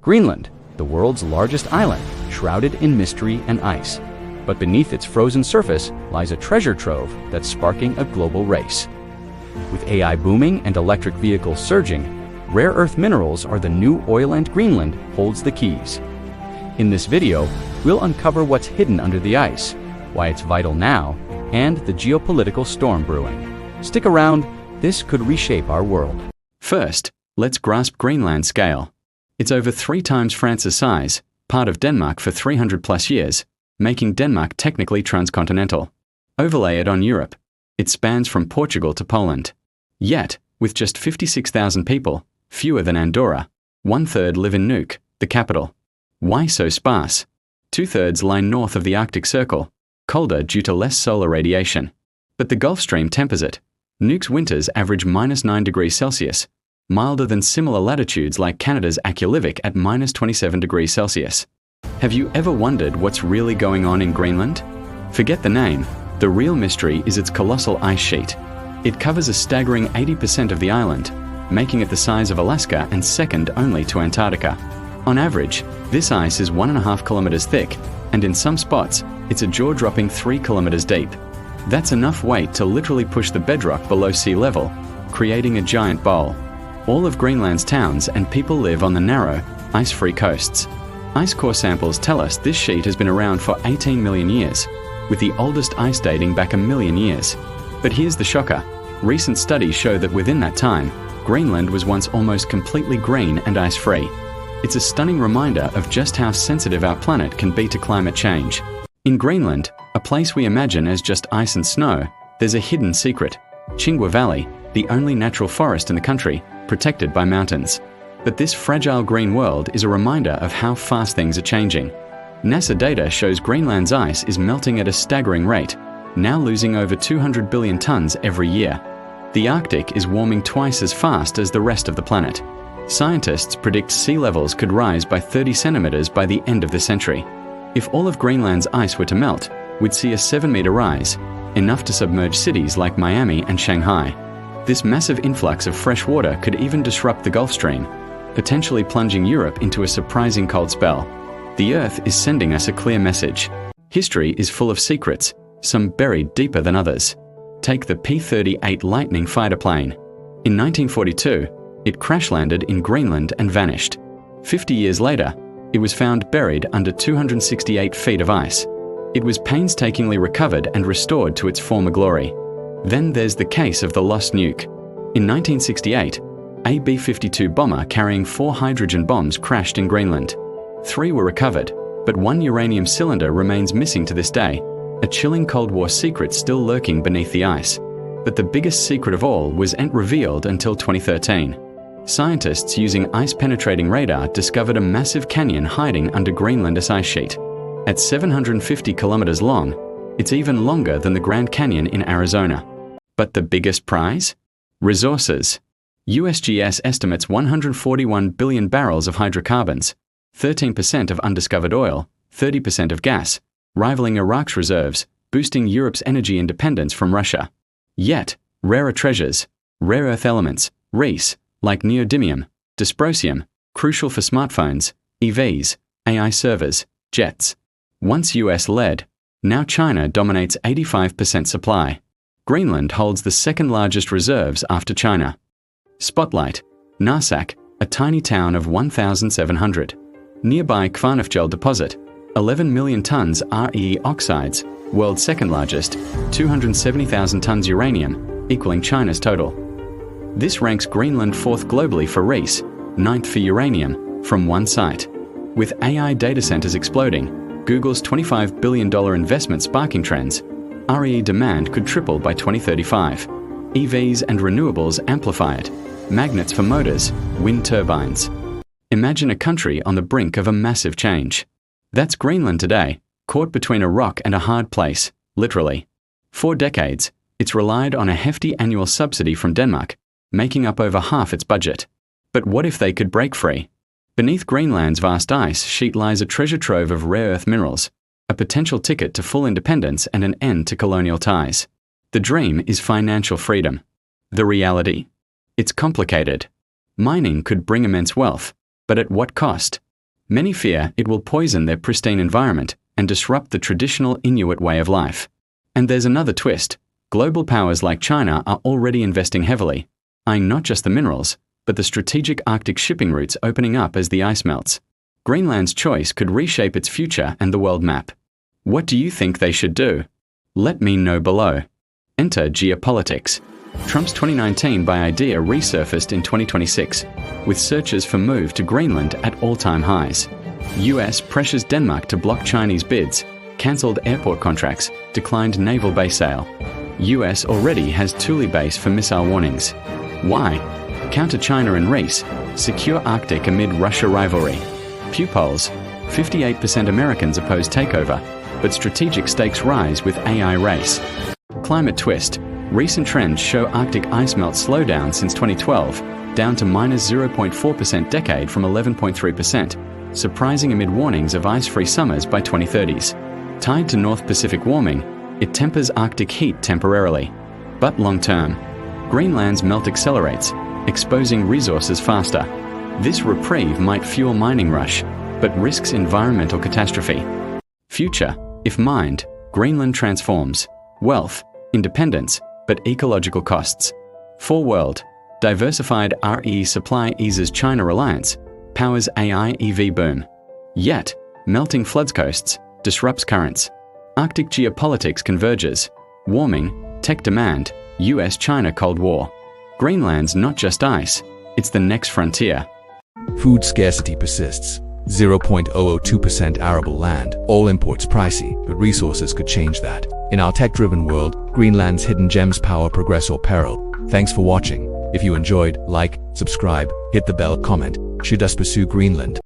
Greenland, the world's largest island, shrouded in mystery and ice. But beneath its frozen surface lies a treasure trove that's sparking a global race. With AI booming and electric vehicles surging, rare earth minerals are the new oil, and Greenland holds the keys. In this video, we'll uncover what's hidden under the ice, why it's vital now, and the geopolitical storm brewing. Stick around, this could reshape our world. First, let's grasp Greenland's scale. It's over 3 times France's size, part of Denmark for 300 plus years, making Denmark technically transcontinental. Overlay it on Europe. It spans from Portugal to Poland. Yet, with just 56,000 people, fewer than Andorra, 1/3 live in Nuuk, the capital. Why so sparse? 2/3 lie north of the Arctic Circle, colder due to less solar radiation. But the Gulf Stream tempers it. Nuuk's winters average -9 degrees Celsius, milder than similar latitudes like Canada's Aklavik at -27 degrees Celsius. Have you ever wondered what's really going on in Greenland? Forget the name. The real mystery is its colossal ice sheet. It covers a staggering 80% of the island, making it the size of Alaska and second only to Antarctica. On average, this ice is 1.5 kilometers thick, and in some spots, it's a jaw-dropping 3 kilometers deep. That's enough weight to literally push the bedrock below sea level, creating a giant bowl. All of Greenland's towns and people live on the narrow, ice-free coasts. Ice core samples tell us this sheet has been around for 18 million years, with the oldest ice dating back 1 million years. But here's the shocker. Recent studies show that within that time, Greenland was once almost completely green and ice-free. It's a stunning reminder of just how sensitive our planet can be to climate change. In Greenland, a place we imagine as just ice and snow, there's a hidden secret. Chingwa Valley, the only natural forest in the country, protected by mountains. But this fragile green world is a reminder of how fast things are changing. NASA data shows Greenland's ice is melting at a staggering rate, now losing over 200 billion tons every year. The Arctic is warming twice as fast as the rest of the planet. Scientists predict sea levels could rise by 30 centimeters by the end of the century. If all of Greenland's ice were to melt, we'd see a 7-meter rise, enough to submerge cities like Miami and Shanghai. This massive influx of fresh water could even disrupt the Gulf Stream, potentially plunging Europe into a surprising cold spell. The Earth is sending us a clear message. History is full of secrets, some buried deeper than others. Take the P-38 Lightning fighter plane. In 1942, it crash-landed in Greenland and vanished. 50 years later, it was found buried under 268 feet of ice. It was painstakingly recovered and restored to its former glory. Then there's the case of the lost nuke. In 1968, a B-52 bomber carrying 4 hydrogen bombs crashed in Greenland. 3 were recovered, but 1 uranium cylinder remains missing to this day, a chilling Cold War secret still lurking beneath the ice. But the biggest secret of all wasn't revealed until 2013. Scientists using ice-penetrating radar discovered a massive canyon hiding under Greenland's ice sheet. At 750 kilometers long, it's even longer than the Grand Canyon in Arizona. But the biggest prize? Resources. USGS estimates 141 billion barrels of hydrocarbons, 13% of undiscovered oil, 30% of gas, rivaling Iraq's reserves, boosting Europe's energy independence from Russia. Yet, rarer treasures, rare earth elements, RaRe, like neodymium, dysprosium, crucial for smartphones, EVs, AI servers, jets. Once US-led, now China dominates 85% supply. Greenland holds the second largest reserves after China. Spotlight, Narsaq, a tiny town of 1,700. Nearby Kvanefjeld deposit, 11 million tons RE oxides, world's second largest, 270,000 tons uranium, equaling China's total. This ranks Greenland 4th globally for RaRe, 9th for uranium, from one site. With AI data centers exploding, Google's $25 billion investment sparking trends, RE demand could triple by 2035. EVs and renewables amplify it. Magnets for motors, wind turbines. Imagine a country on the brink of a massive change. That's Greenland today, caught between a rock and a hard place, literally. For decades, it's relied on a hefty annual subsidy from Denmark, making up over half its budget. But what if they could break free? Beneath Greenland's vast ice sheet lies a treasure trove of rare earth minerals, a potential ticket to full independence and an end to colonial ties. The dream is financial freedom. The reality? It's complicated. Mining could bring immense wealth, but at what cost? Many fear it will poison their pristine environment and disrupt the traditional Inuit way of life. And there's another twist. Global powers like China are already investing heavily, eyeing not just the minerals, but the strategic Arctic shipping routes opening up as the ice melts. Greenland's choice could reshape its future and the world map. What do you think they should do? Let me know below. Enter geopolitics. Trump's 2019 buy idea resurfaced in 2026, with searches for move to Greenland at all-time highs. US pressures Denmark to block Chinese bids, cancelled airport contracts, declined naval base sale. US already has Thule base for missile warnings. Why? Counter China and race, secure Arctic amid Russia rivalry. Pew polls, 58% Americans oppose takeover, but strategic stakes rise with AI race. Climate twist. Recent trends show Arctic ice melt slowdown since 2012, down to minus 0.4% decade from 11.3%, surprising amid warnings of ice-free summers by 2030s. Tied to North Pacific warming, it tempers Arctic heat temporarily. But long-term, Greenland's melt accelerates, exposing resources faster. This reprieve might fuel mining rush, but risks environmental catastrophe. Future. If mined, Greenland transforms. Wealth, independence, but ecological costs. For world, diversified RE supply eases China reliance, powers AI EV boom. Yet, melting floods coasts, disrupts currents. Arctic geopolitics converges. Warming, tech demand, US-China Cold War. Greenland's not just ice, it's the next frontier. Food scarcity persists. 0.002% arable land, all imports pricey, but resources could change that. In our tech-driven world, Greenland's hidden gems power progress or peril. Thanks for watching. If you enjoyed, like, subscribe, hit the bell, comment. Should us pursue Greenland?